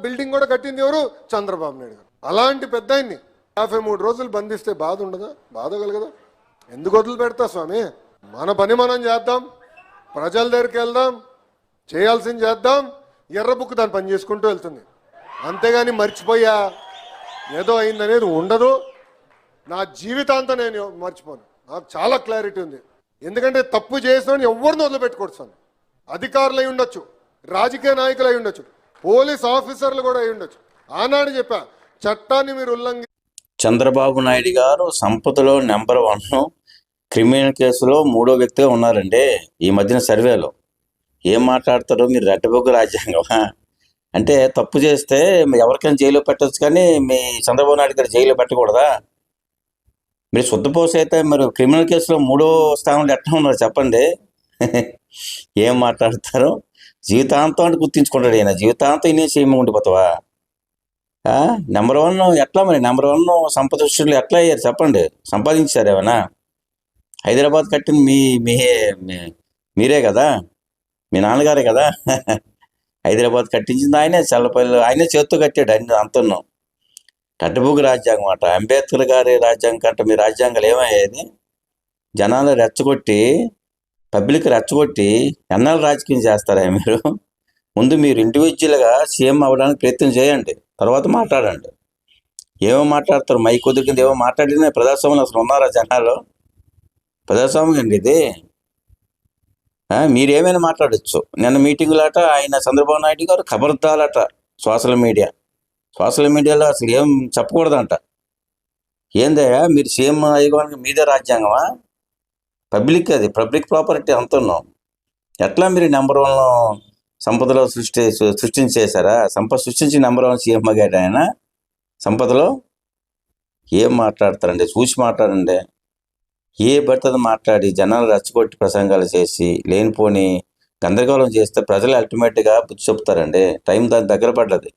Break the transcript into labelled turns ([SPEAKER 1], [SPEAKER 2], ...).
[SPEAKER 1] Building కూడా కట్టింది ఎవరు? చంద్రబాబు నాయుడు గారు. అలాంటి పెద్ద ఆయన్ని 53 రోజులు బంధిస్తే బాధ ఉండదా? బాధ కలగదా? ఎందుకు వదిలి పెడతా స్వామి? మన పని మనం చేద్దాం, ప్రజల దగ్గరికి వెళ్దాం, చేయాల్సింది చేద్దాం. ఎర్ర బుక్ దాని పని చేసుకుంటూ వెళ్తుంది. అంతేగాని మర్చిపోయా ఏదో అయిందనేది ఉండదు. నా జీవితాంతం నేను మర్చిపోను. నాకు చాలా క్లారిటీ ఉంది. ఎందుకంటే తప్పు చేసిన ఎవరిని వదిలిపెట్టుకోవచ్చు స్వామి. అధికారులు అయి ఉండొచ్చు, రాజకీయ నాయకులు అయి ఉండొచ్చు, పోలీస్ ఆఫీసర్లు కూడా అయి ఉండొచ్చు. ఆనాడు చెప్పా, చట్టాన్ని మీరు
[SPEAKER 2] చంద్రబాబు నాయుడు గారు సంపదలో నెంబర్ 1 క్రిమినల్ కేసులో 3వ వ్యక్తిగా ఉన్నారండి. ఈ మధ్యన సర్వేలో ఏం మాట్లాడతారో మీరు? రెడ్డబొగ్గు రాజ్యాంగమా అంటే? తప్పు చేస్తే ఎవరికైనా జైల్లో పెట్టచ్చు, కానీ మీ చంద్రబాబు నాయుడు గారు జైల్లో పెట్టకూడదా? మీరు శుద్ధపోసి అయితే మరి క్రిమినల్ కేసులో 3వ స్థానంలో ఎట్లా ఉన్నారు చెప్పండి? ఏం మాట్లాడతారు? జీవితాంతం అంటే గుర్తించుకుంటాడు ఈయన. జీవితాంతం ఇనే సీఎం ఉండిపోతావా? నెంబర్ 1 ఎట్లా మరి? నెంబర్ 1 సంపద సృష్టిలో ఎట్లా అయ్యారు చెప్పండి? సంపాదించారు ఏమన్నా? హైదరాబాద్ కట్టింది మీరే కదా, మీ నాన్నగారే కదా. హైదరాబాద్ కట్టించింది ఆయనే, చల్లపల్లి ఆయనే చేత్తో కట్టాడు అన్ని అంతను. రెడ్డబొగ్గు రాజ్యాంగం అట. అంబేద్కర్ గారి రాజ్యాంగం కంటే మీ రాజ్యాంగాలు ఏమయ్యేది? జనాలు రెచ్చగొట్టి, పబ్లిక్ రెచ్చగొట్టి ఎన్నాళ్ళు రాజకీయం చేస్తారా మీరు? ముందు మీరు ఇండివిజువల్గా సీఎం అవ్వడానికి ప్రయత్నం చేయండి, తర్వాత మాట్లాడండి. ఏమో మాట్లాడతారు? మై కుదిరికింది ఏమో మాట్లాడినా ప్రజాస్వామ్యం అసలు ఉన్నారా జనాలు? ప్రజాస్వామ్యం అండి ఇది. మీరేమైనా మాట్లాడచ్చు. నిన్న మీటింగులట ఆయన చంద్రబాబు నాయుడు గారు ఖబర్దాలట. సోషల్ మీడియాలో అసలు ఏం చెప్పకూడదంట. ఏందయ్యా మీరు సీఎం అయ్యడానికి మీదే రాజ్యాంగమా? పబ్లిక్, అది పబ్లిక్ ప్రాపర్టీ అంటున్నాం. ఎట్లా మీరు నెంబర్ 1 సంపదలో సృష్టించేశారా? సంపద సృష్టించి నెంబర్ 1 సీఎం అయ్యాడు ఆయన. సంపదలో ఏం మాట్లాడతారండి? చూసి మాట్లాడండి. ఏ పడుతుంది మాట్లాడి జనాలు రెచ్చగొట్టి ప్రసంగాలు చేసి లేనిపోని గందరగోళం చేస్తే ప్రజలు అల్టిమేట్గా బుద్ధి చెప్తారండి. టైం దాని దగ్గర పడ్డది.